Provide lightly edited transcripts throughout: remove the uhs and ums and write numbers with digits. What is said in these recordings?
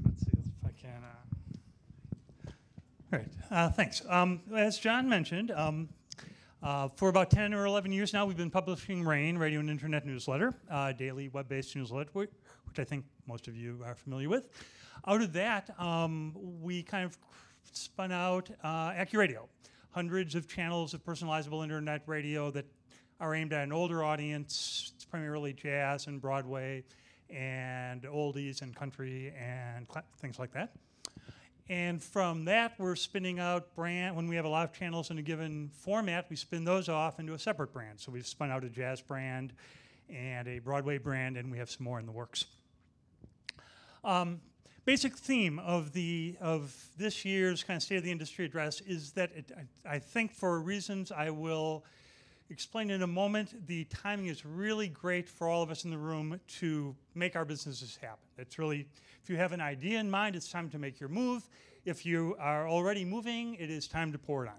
Let's see if I can. All right, thanks. As John mentioned, for about 10 or 11 years now, we've been publishing RAIN, Radio and Internet Newsletter, daily web-based newsletter, which I think most of you are familiar with. Out of that, we kind of spun out AccuRadio, hundreds of channels of personalizable internet radio that are aimed at an older audience. It's primarily jazz and Broadway and oldies and country and things like that. And from that, we're spinning out when we have a lot of channels in a given format, we spin those off into a separate brand. So we've spun out a jazz brand and a Broadway brand, and we have some more in the works. Basic theme of this year's kind of State of the Industry address is that I think for reasons I will explain in a moment, the timing is really great for all of us in the room to make our businesses happen. It's really, if you have an idea in mind, it's time to make your move. If you are already moving, it is time to pour it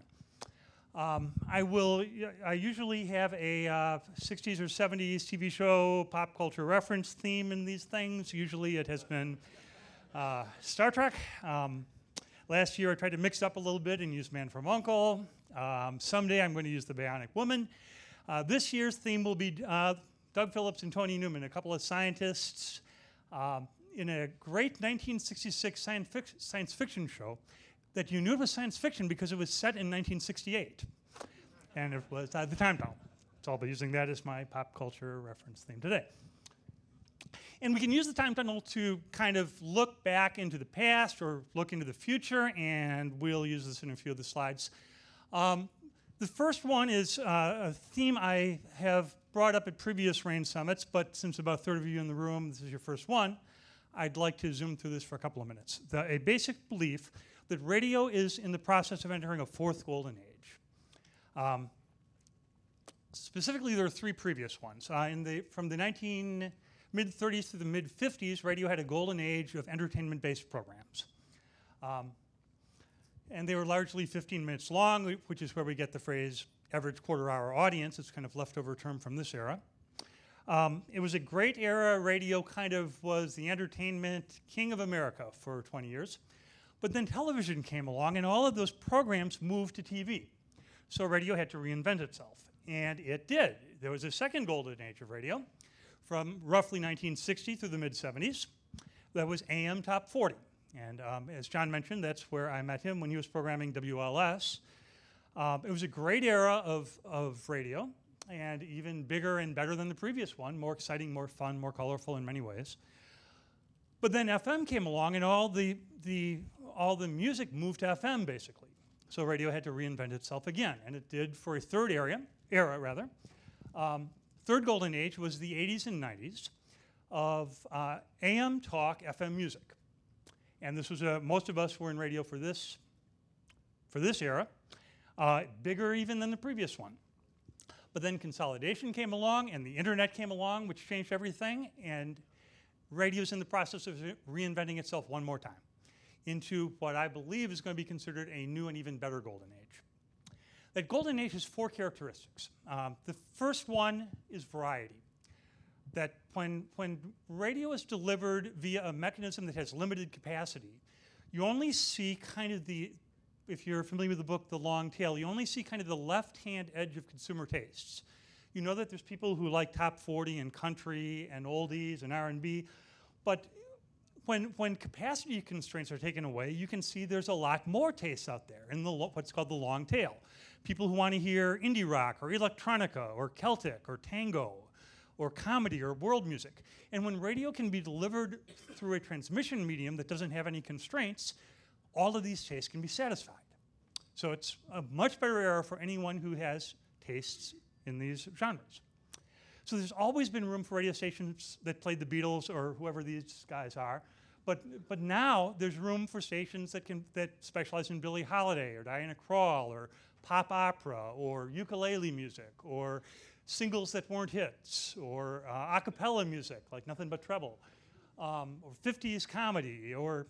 on. I usually have a 60s or 70s TV show pop culture reference theme in these things. Usually it has been Star Trek. Last year I tried to mix up a little bit and use Man from U.N.C.L.E. Someday I'm going to use the Bionic Woman. This year's theme will be Doug Phillips and Tony Newman, a couple of scientists in a great 1966 science fiction show that you knew it was science fiction because it was set in 1968. And it was the time tunnel. So I'll be using that as my pop culture reference theme today. And we can use the time tunnel to kind of look back into the past or look into the future, and we'll use this in a few of the slides. The first one is a theme I have brought up at previous RAIN summits, but since about a third of you in the room, this is your first one, I'd like to zoom through this for a couple of minutes. A basic belief that radio is in the process of entering a fourth golden age. Specifically, there are three previous ones. From the mid-30s to the mid-50s, radio had a golden age of entertainment-based programs. And they were largely 15 minutes long, which is where we get the phrase average quarter-hour audience. It's kind of leftover term from this era. It was a great era. Radio kind of was the entertainment king of America for 20 years. But then television came along, and all of those programs moved to TV. So radio had to reinvent itself, and it did. There was a second golden age of radio from roughly 1960 through the mid-70s. That was AM Top 40. And as John mentioned, that's where I met him when he was programming WLS. It was a great era of radio, and even bigger and better than the previous one, more exciting, more fun, more colorful in many ways. But then FM came along, and all the music moved to FM, basically. So radio had to reinvent itself again, and it did for a third era. Third golden age was the 80s and 90s of AM talk, FM music. And this was most of us were in radio for this era, bigger even than the previous one. But then consolidation came along, and the internet came along, which changed everything, and radio's in the process of reinventing itself one more time into what I believe is going to be considered a new and even better golden age. That golden age has four characteristics. The first one is variety. That when radio is delivered via a mechanism that has limited capacity, you only see kind of if you're familiar with the book, The Long Tail, you only see kind of the left-hand edge of consumer tastes. You know that there's people who like top 40 and country and oldies and R&B, but when capacity constraints are taken away, you can see there's a lot more tastes out there in what's called the long tail. People who want to hear indie rock or electronica or Celtic or tango or comedy or world music. And when radio can be delivered through a transmission medium that doesn't have any constraints, all of these tastes can be satisfied. So it's a much better era for anyone who has tastes in these genres. So there's always been room for radio stations that played the Beatles or whoever these guys are, but now there's room for stations that specialize in Billie Holiday or Diana Krall or pop opera or ukulele music or singles that weren't hits, or a cappella music, like Nothing But Treble, or 50s comedy, or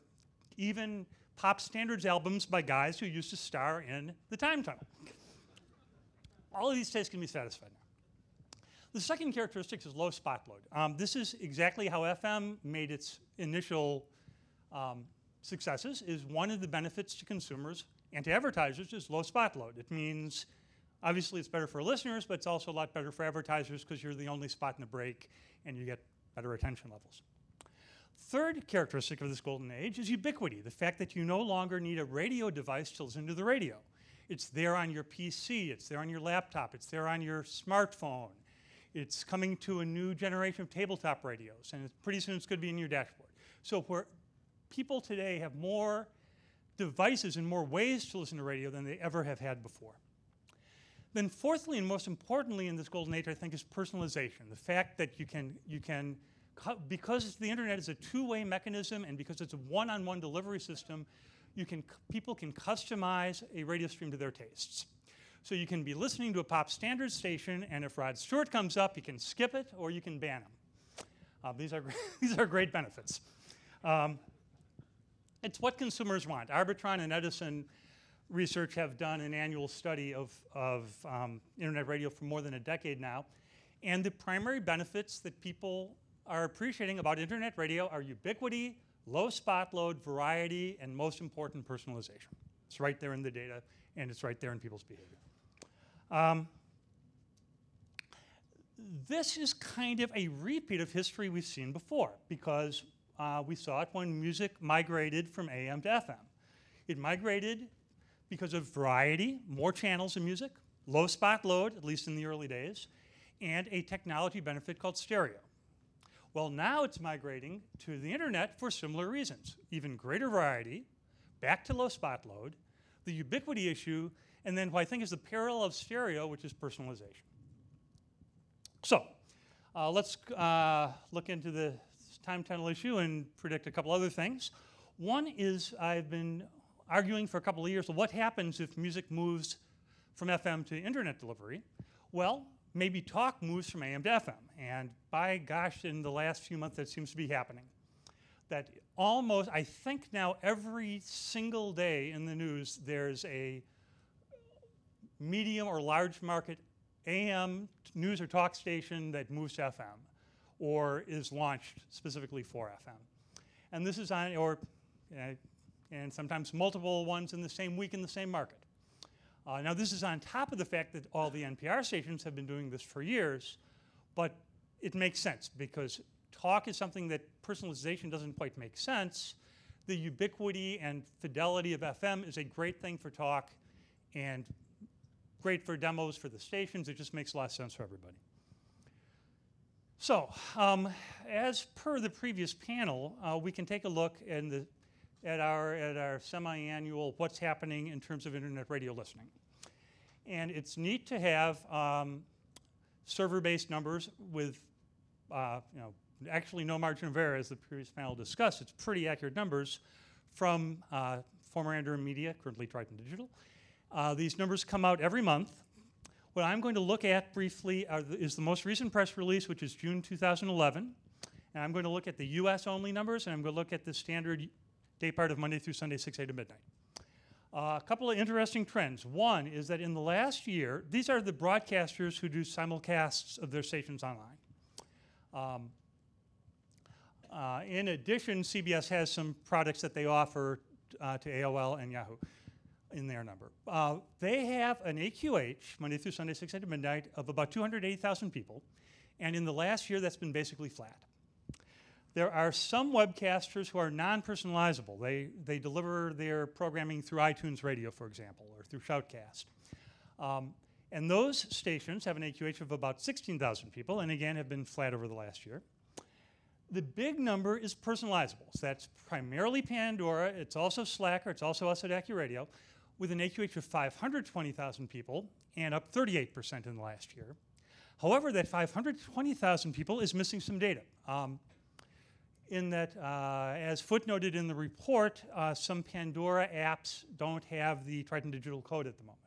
even pop standards albums by guys who used to star in the Time Tunnel. All of these tastes can be satisfied now. The second characteristic is low spot load. This is exactly how FM made its initial successes is one of the benefits to consumers and to advertisers is low spot load. It means, obviously, it's better for listeners, but it's also a lot better for advertisers because you're the only spot in the break and you get better attention levels. Third characteristic of this golden age is ubiquity, the fact that you no longer need a radio device to listen to the radio. It's there on your PC, it's there on your laptop, it's there on your smartphone. It's coming to a new generation of tabletop radios, and pretty soon it's going to be in your dashboard. So where people today have more devices and more ways to listen to radio than they ever have had before. Then fourthly, and most importantly in this golden age, I think, is personalization. The fact that you can, because the internet is a two-way mechanism and because it's a one-on-one delivery system, people can customize a radio stream to their tastes. So you can be listening to a pop standard station, and if Rod Stewart comes up, you can skip it or you can ban him. These are great benefits. It's what consumers want. Arbitron and Edison Research have done an annual study of internet radio for more than a decade now, and the primary benefits that people are appreciating about internet radio are ubiquity, low spot load, variety, and most important, personalization. It's right there in the data, and it's right there in people's behavior. This is kind of a repeat of history we've seen before because we saw it when music migrated from AM to FM. It migrated because of variety, more channels of music, low spot load, at least in the early days, and a technology benefit called stereo. Well, now it's migrating to the internet for similar reasons. Even greater variety, back to low spot load, the ubiquity issue, and then what I think is the parallel of stereo, which is personalization. So let's look into the time tunnel issue and predict a couple other things. One is I've been arguing for a couple of years, what happens if music moves from FM to internet delivery? Well, maybe talk moves from AM to FM. And by gosh, in the last few months, that seems to be happening. That almost, I think now every single day in the news, there's a medium or large market AM news or talk station that moves to FM or is launched specifically for FM. And this is on, and sometimes multiple ones in the same week in the same market. Now this is on top of the fact that all the NPR stations have been doing this for years, but it makes sense because talk is something that personalization doesn't quite make sense. The ubiquity and fidelity of FM is a great thing for talk and great for demos for the stations. It just makes a lot of sense for everybody. So, as per the previous panel, we can take a look at our semi-annual what's happening in terms of internet radio listening. And it's neat to have server-based numbers with actually no margin of error, as the previous panel discussed. It's pretty accurate numbers from former Andrew Media, currently Triton Digital. These numbers come out every month. What I'm going to look at briefly is the most recent press release, which is June 2011. And I'm going to look at the US-only numbers, and I'm going to look at the standard day part of Monday through Sunday, 6 a.m. to midnight. A couple of interesting trends. One is that in the last year, these are the broadcasters who do simulcasts of their stations online. In addition, CBS has some products that they offer to AOL and Yahoo in their number. They have an AQH, Monday through Sunday, 6 a.m. to midnight, of about 280,000 people. And in the last year, that's been basically flat. There are some webcasters who are non-personalizable. They deliver their programming through iTunes Radio, for example, or through Shoutcast. And those stations have an AQH of about 16,000 people, and again, have been flat over the last year. The big number is personalizables. That's primarily Pandora. It's also Slacker. It's also us at AccuRadio, with an AQH of 520,000 people and up 38% in the last year. However, that 520,000 people is missing some data. In that, as footnoted in the report, some Pandora apps don't have the Triton Digital code at the moment.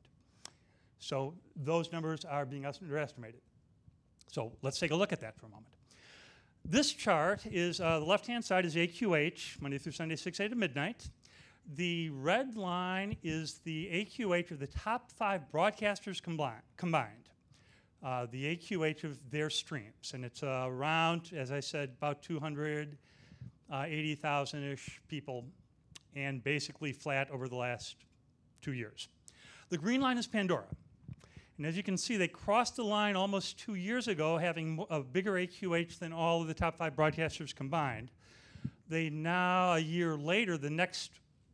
So those numbers are being underestimated. So let's take a look at that for a moment. This chart is, the left-hand side is AQH, Monday through Sunday, 6 a.m. to midnight. The red line is the AQH of the top 5 broadcasters combined. The AQH of their streams. And it's around, as I said, about 200 80,000-ish people, and basically flat over the last 2 years. The green line is Pandora. And as you can see, they crossed the line almost 2 years ago, having a bigger AQH than all of the top 5 broadcasters combined. They now, a year later, the next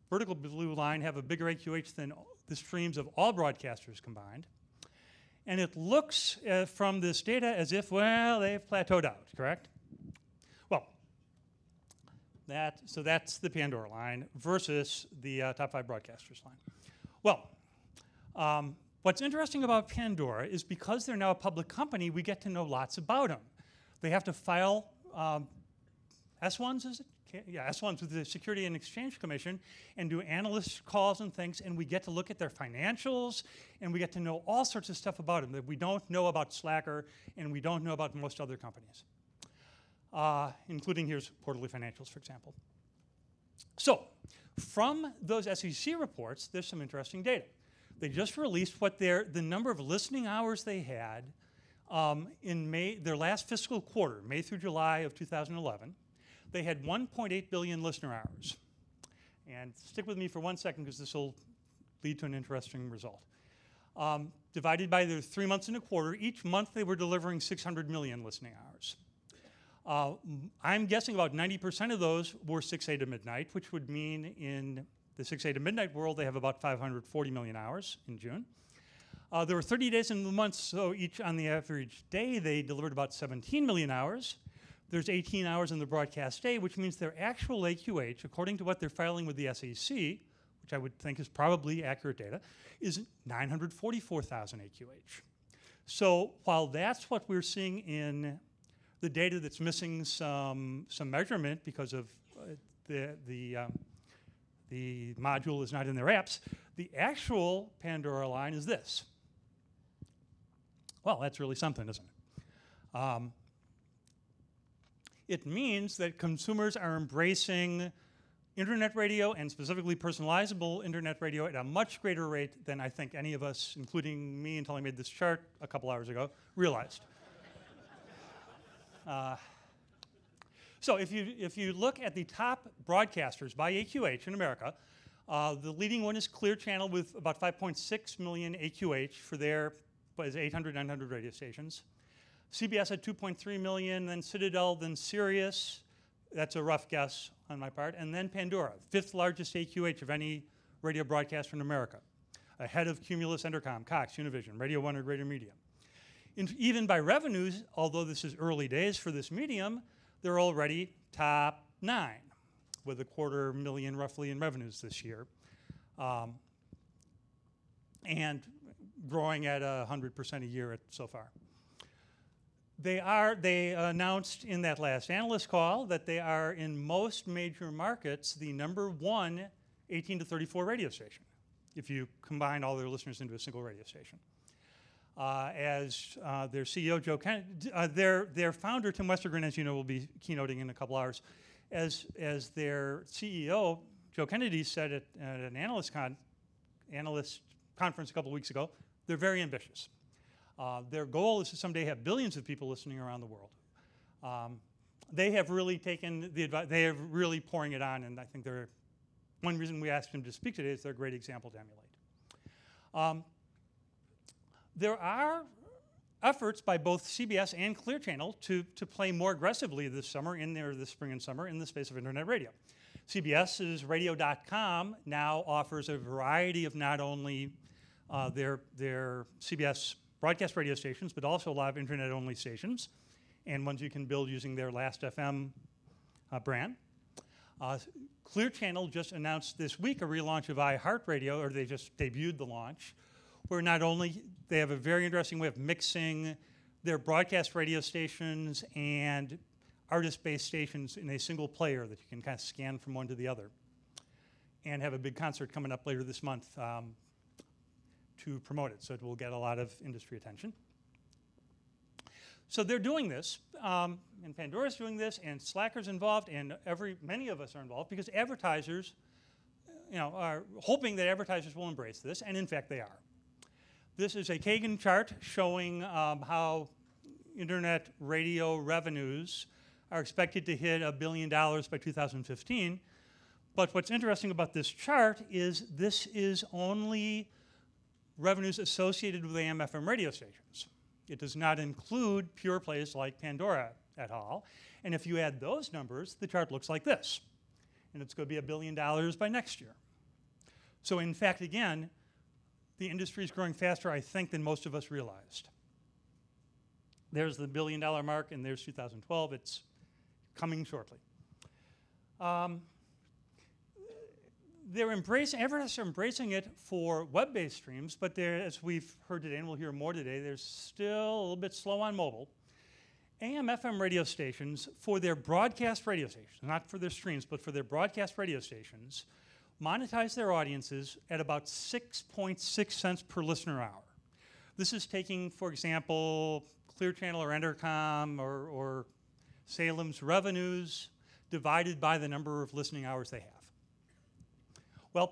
vertical blue line have a bigger AQH than the streams of all broadcasters combined. And it looks from this data as if, well, they've plateaued out, correct? Well, so that's the Pandora line versus the top 5 broadcasters line. Well, what's interesting about Pandora is because they're now a public company, we get to know lots about them. They have to file S1s, is it? Yeah, S1s with the Security and Exchange Commission and do analyst calls and things, and we get to look at their financials, and we get to know all sorts of stuff about them that we don't know about Slacker and we don't know about most other companies, including here's quarterly financials, for example. So from those SEC reports, there's some interesting data. They just released what the number of listening hours they had in their last fiscal quarter, May through July of 2011. They had 1.8 billion listener hours. And stick with me for 1 second because this will lead to an interesting result. Divided by their 3 months and a quarter, each month they were delivering 600 million listening hours. I'm guessing about 90% of those were 6 a.m. to midnight, which would mean in the 6 a.m. to midnight world, they have about 540 million hours in June. There were 30 days in the month, so each on the average day, they delivered about 17 million hours. There's 18 hours in the broadcast day, which means their actual AQH, according to what they're filing with the SEC, which I would think is probably accurate data, is 944,000 AQH. So while that's what we're seeing in the data that's missing some measurement because of the module is not in their apps, the actual Pandora line is this. Well, that's really something, isn't it? It means that consumers are embracing internet radio and specifically personalizable internet radio at a much greater rate than I think any of us, including me until I made this chart a couple hours ago, realized. So if you look at the top broadcasters by AQH in America, the leading one is Clear Channel with about 5.6 million AQH for their 800, 900 radio stations. CBS at 2.3 million, then Citadel, then Sirius. That's a rough guess on my part. And then Pandora, 5th largest AQH of any radio broadcaster in America, ahead of Cumulus, Entercom, Cox, Univision, Radio One, and Radio Media. Even by revenues, although this is early days for this medium, they're already top 9 with $250,000 roughly in revenues this year, and growing at 100% a year so far. They announced in that last analyst call that they are in most major markets the #1 18 to 34 radio station, if you combine all their listeners into a single radio station. As their CEO, Joe Kennedy, their founder, Tim Westergren, as you know, will be keynoting in a couple hours. As their CEO, Joe Kennedy, said at an analyst conference a couple weeks ago, they're very ambitious. Their goal is to someday have billions of people listening around the world. They have really taken the advice, they are really pouring it on, and I think one reason we asked them to speak today is they're a great example to emulate. There are efforts by both CBS and Clear Channel to play more aggressively this spring and summer in the space of internet radio. CBS's radio.com now offers a variety of not only their CBS broadcast radio stations, but also a lot of internet-only stations, and ones you can build using their Last FM brand. Clear Channel just announced this week a relaunch of iHeartRadio, or they just debuted the launch, where not only they have a very interesting way of mixing their broadcast radio stations and artist-based stations in a single player that you can kind of scan from one to the other, and have a big concert coming up later this month to promote it, so it will get a lot of industry attention. So they're doing this, and Pandora's doing this, and Slacker's involved, and many of us are involved because advertisers, are hoping that advertisers will embrace this, and in fact they are. This is a Kagan chart showing how internet radio revenues are expected to hit $1 billion by 2015. But what's interesting about this chart is this is only revenues associated with AM/FM radio stations. It does not include pure plays like Pandora et al. And if you add those numbers, the chart looks like this. And it's going to be $1 billion by next year. So in fact, again, the industry is growing faster, I think, than most of us realized. There's the $1 billion mark, and there's 2012. It's coming shortly. Advertisers are embracing it for web-based streams, but as we've heard today, and we'll hear more today, they're still a little bit slow on mobile. AM/FM radio stations, for their broadcast radio stations, not for their streams, but for their broadcast radio stations, monetize their audiences at about 6.6 cents per listener hour. This is taking, for example, Clear Channel or Entercom or Salem's revenues divided by the number of listening hours they have. Well,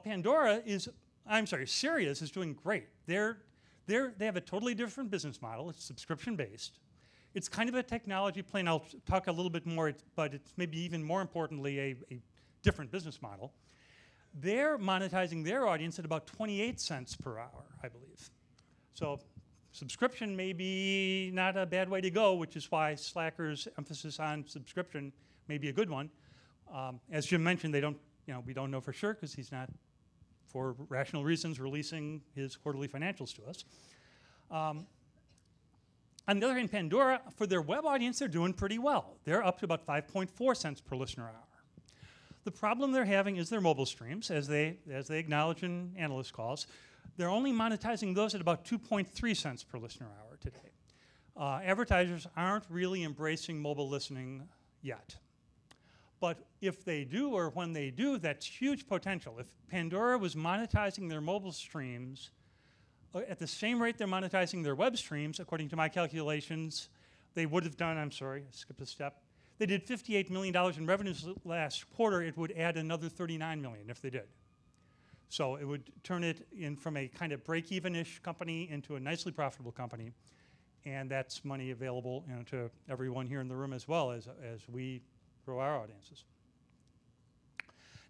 Sirius is doing great. They have a totally different business model. It's subscription-based. It's kind of a technology play, and I'll talk a little bit more, but it's maybe even more importantly a different business model. They're monetizing their audience at about 28 cents per hour, I believe. So subscription may be not a bad way to go, which is why Slacker's emphasis on subscription may be a good one. As Jim mentioned, we don't know for sure because he's not, for rational reasons, releasing his quarterly financials to us. On the other hand, Pandora, for their web audience, they're doing pretty well. They're up to about 5.4 cents per listener hour. The problem they're having is their mobile streams, as they acknowledge in analyst calls. They're only monetizing those at about 2.3 cents per listener hour today. Advertisers aren't really embracing mobile listening yet. But if they do, or when they do, that's huge potential. If Pandora was monetizing their mobile streams at the same rate they're monetizing their web streams, according to my calculations, they would have done, I'm sorry, I skipped a step. They did $58 million in revenues last quarter. It would add another $39 million if they did. So it would turn it in from a kind of break-even-ish company into a nicely profitable company. And that's money available to everyone here in the room as well as we grow our audiences.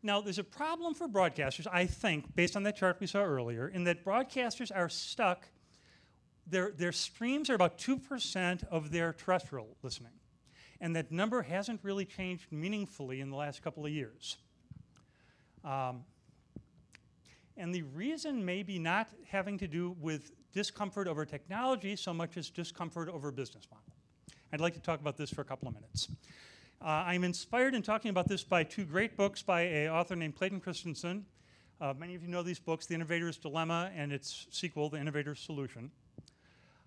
Now, there's a problem for broadcasters, I think, based on that chart we saw earlier, in that broadcasters are stuck. Their streams are about 2% of their terrestrial listening. And that number hasn't really changed meaningfully in the last couple of years. And the reason may be not having to do with discomfort over technology so much as discomfort over business model. I'd like to talk about this for a couple of minutes. I'm inspired in talking about this by two great books by an author named Clayton Christensen. Many of you know these books, The Innovator's Dilemma and its sequel, The Innovator's Solution,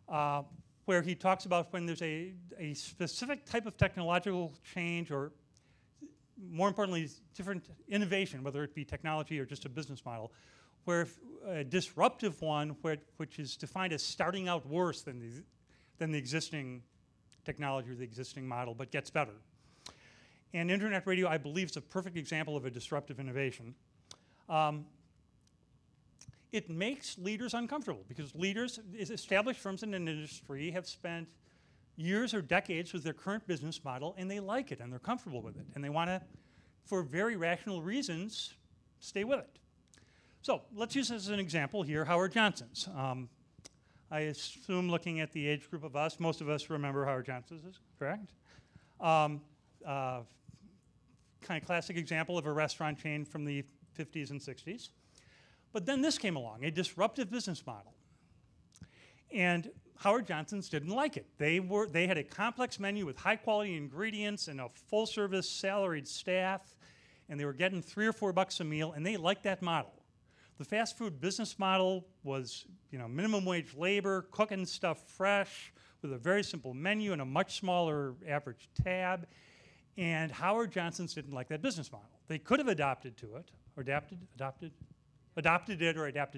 where he talks about when there's a specific type of technological change, or more importantly, different innovation, whether it be technology or just a business model, where a disruptive one, which is defined as starting out worse than the existing technology or the existing model, but gets better. And internet radio, I believe, is a perfect example of a disruptive innovation. It makes leaders uncomfortable because leaders, established firms in an industry, have spent years or decades with their current business model, and they like it, and they're comfortable with it, and they want to, for very rational reasons, stay with it. So let's use as an example here Howard Johnson's. I assume, looking at the age group of us, most of us remember Howard Johnson's, correct? Kind of classic example of a restaurant chain from the 50s and 60s. But then this came along, a disruptive business model. And Howard Johnson's didn't like it. They had a complex menu with high-quality ingredients and a full-service salaried staff, and they were getting $3 or $4 a meal, and they liked that model. The fast food business model was, minimum wage labor, cooking stuff fresh, with a very simple menu and a much smaller average tab. And Howard Johnson's didn't like that business model. They could have adopted to it, or adapted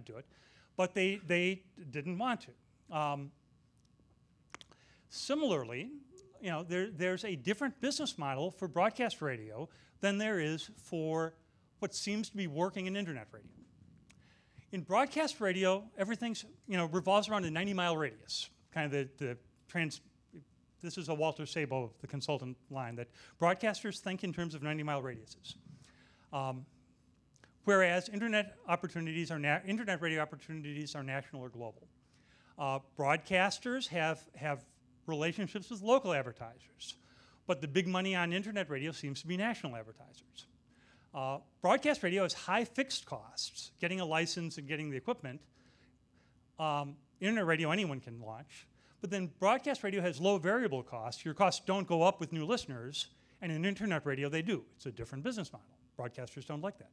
to it, but they didn't want to. Similarly, there's a different business model for broadcast radio than there is for what seems to be working in internet radio. In broadcast radio, everything revolves around a 90-mile radius, kind of the this is a Walter Sabo, the consultant line, that broadcasters think in terms of 90-mile radiuses. Whereas internet radio opportunities are national or global. Broadcasters have relationships with local advertisers, but the big money on internet radio seems to be national advertisers. Broadcast radio has high fixed costs, getting a license and getting the equipment. Internet radio anyone can launch, but then broadcast radio has low variable costs. Your costs don't go up with new listeners, and in internet radio they do. It's a different business model. Broadcasters don't like that.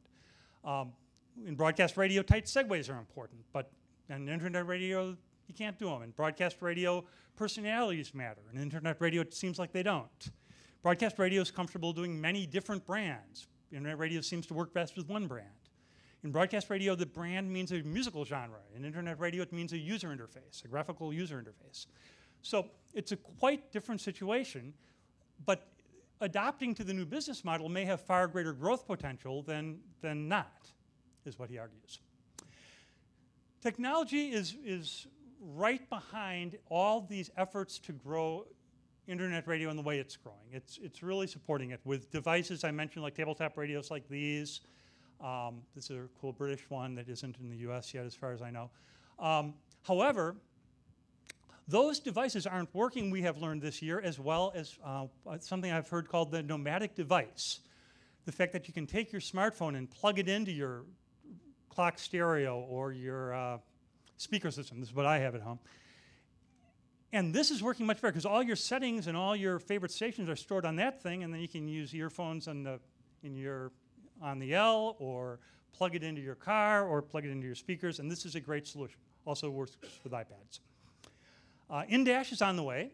In broadcast radio, tight segues are important, but in internet radio, you can't do them. In broadcast radio, personalities matter. In internet radio, it seems like they don't. Broadcast radio is comfortable doing many different brands. Internet radio seems to work best with one brand. In broadcast radio, the brand means a musical genre. In internet radio, it means a user interface, a graphical user interface. So it's a quite different situation, but adopting to the new business model may have far greater growth potential than not, is what he argues. Technology is right behind all these efforts to grow internet radio in the way it's growing. It's really supporting it with devices I mentioned, like tabletop radios like these. This is a cool British one that isn't in the US yet, as far as I know. However, those devices aren't working, we have learned this year, as well as something I've heard called the nomadic device. The fact that you can take your smartphone and plug it into your clock stereo or your speaker system. This is what I have at home. And this is working much better because all your settings and all your favorite stations are stored on that thing, and then you can use earphones on the L, or plug it into your car, or plug it into your speakers, and this is a great solution. Also works with iPads. In-dash is on the way.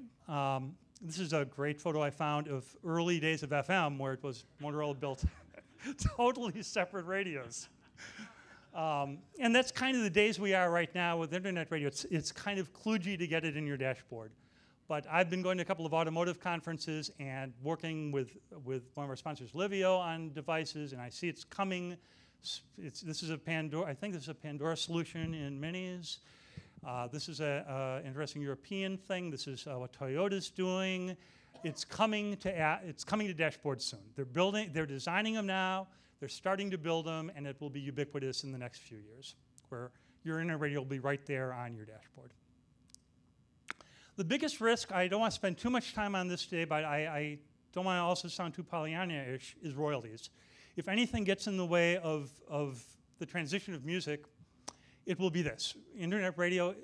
This is a great photo I found of early days of FM, where it was Motorola built totally separate radios. And that's kind of the days we are right now with internet radio. It's kind of kludgy to get it in your dashboard. But I've been going to a couple of automotive conferences and working with one of our sponsors, Livio, on devices, and I see it's coming. This is a Pandora, I think this is a Pandora solution in Minis. This is an interesting European thing. This is what Toyota's doing. It's coming to dashboards soon. They're designing them now. They're starting to build them, and it will be ubiquitous in the next few years, where your internet radio will be right there on your dashboard. The biggest risk, I don't want to spend too much time on this today, but I don't want to also sound too Pollyanna-ish, is royalties. If anything gets in the way of the transition of music, it will be this. Internet radio,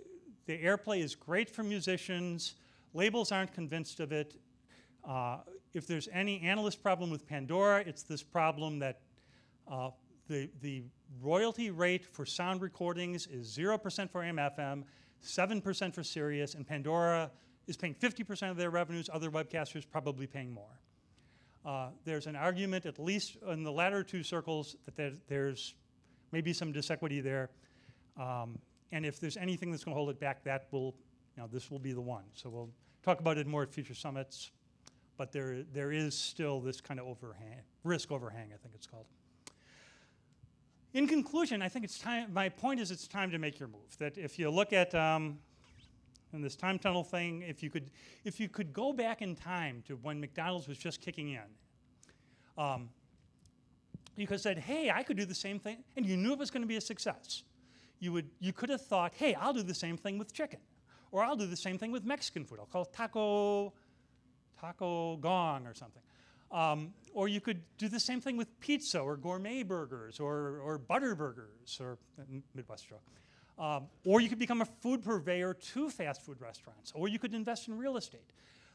the airplay is great for musicians. Labels aren't convinced of it. If there's any analyst problem with Pandora, it's this problem that the royalty rate for sound recordings is 0% for AM/FM, 7% for Sirius, and Pandora is paying 50% of their revenues. Other webcasters probably paying more. There's an argument, at least in the latter two circles, that there's maybe some disequity there. And if there's anything that's going to hold it back, this will be the one. So we'll talk about it more at future summits. But there is still this kind of risk overhang, I think it's called. In conclusion, I think it's time. My point is, it's time to make your move. That if you look at in this time tunnel thing, if you could go back in time to when McDonald's was just kicking in, you could have said, "Hey, I could do the same thing," and you knew it was going to be a success. You could have thought, "Hey, I'll do the same thing with chicken, or I'll do the same thing with Mexican food. I'll call it taco gong or something." Or you could do the same thing with pizza or gourmet burgers or butter burgers or Midwest joke. Or you could become a food purveyor to fast food restaurants. Or you could invest in real estate.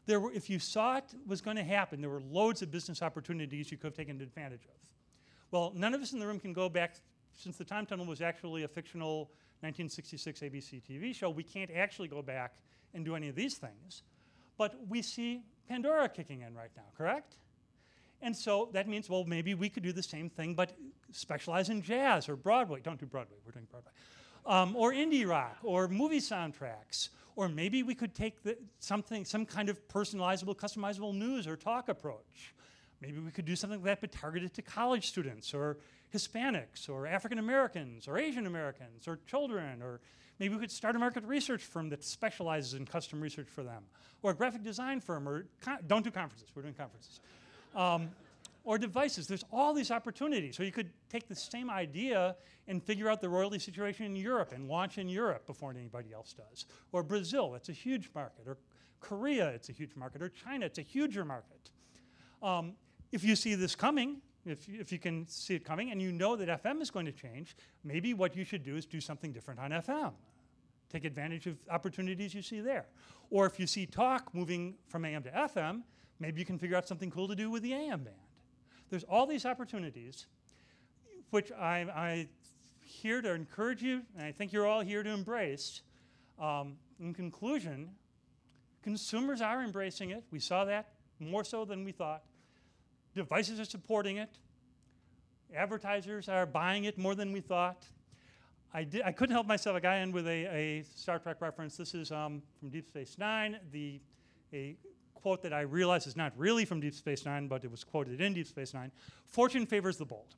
If you saw it was going to happen, there were loads of business opportunities you could have taken advantage of. Well, none of us in the room can go back, since the time tunnel was actually a fictional 1966 ABC TV show, we can't actually go back and do any of these things. But we see Pandora kicking in right now, correct? And so that means, well, maybe we could do the same thing, but specialize in jazz or Broadway. Don't do Broadway, we're doing Broadway. Or indie rock, or movie soundtracks. Or maybe we could take some kind of personalizable, customizable news or talk approach. Maybe we could do something like that, but targeted to college students, or Hispanics, or African Americans, or Asian Americans, or children, or Maybe we could start a market research firm that specializes in custom research for them, or a graphic design firm, or don't do conferences, we're doing conferences. Or devices, there's all these opportunities. So you could take the same idea and figure out the royalty situation in Europe and launch in Europe before anybody else does. Or Brazil, that's a huge market. Or Korea, it's a huge market. Or China, it's a huger market. If you see this coming, if you can see it coming and you know that FM is going to change, maybe what you should do is do something different on FM. Take advantage of opportunities you see there. Or if you see talk moving from AM to FM, maybe you can figure out something cool to do with the AM band. There's all these opportunities, which I'm here to encourage you, and I think you're all here to embrace. In conclusion, consumers are embracing it. We saw that more so than we thought. Devices are supporting it. Advertisers are buying it more than we thought. I couldn't help myself. I got in with a Star Trek reference. This is from Deep Space Nine. A quote that I realize is not really from Deep Space Nine, but it was quoted in Deep Space Nine. Fortune favors the bold.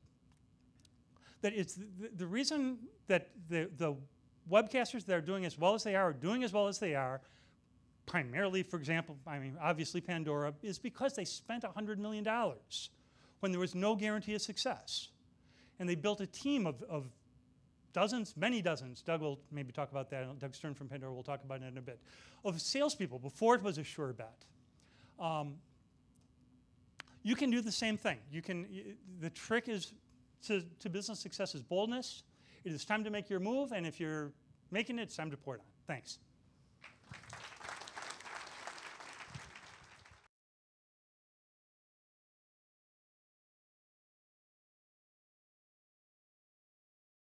That it's the reason that the webcasters that are doing as well as they are doing as well as they are, primarily, for example, I mean, obviously Pandora, is because they spent $100 million when there was no guarantee of success. And they built a team of dozens, many dozens, Doug will maybe talk about that, Doug Stern from Pandora will talk about it in a bit, of salespeople before it was a sure bet. You can do the same thing. The trick is to business success is boldness. It is time to make your move, and if you're making it, it's time to pour it on. Thanks.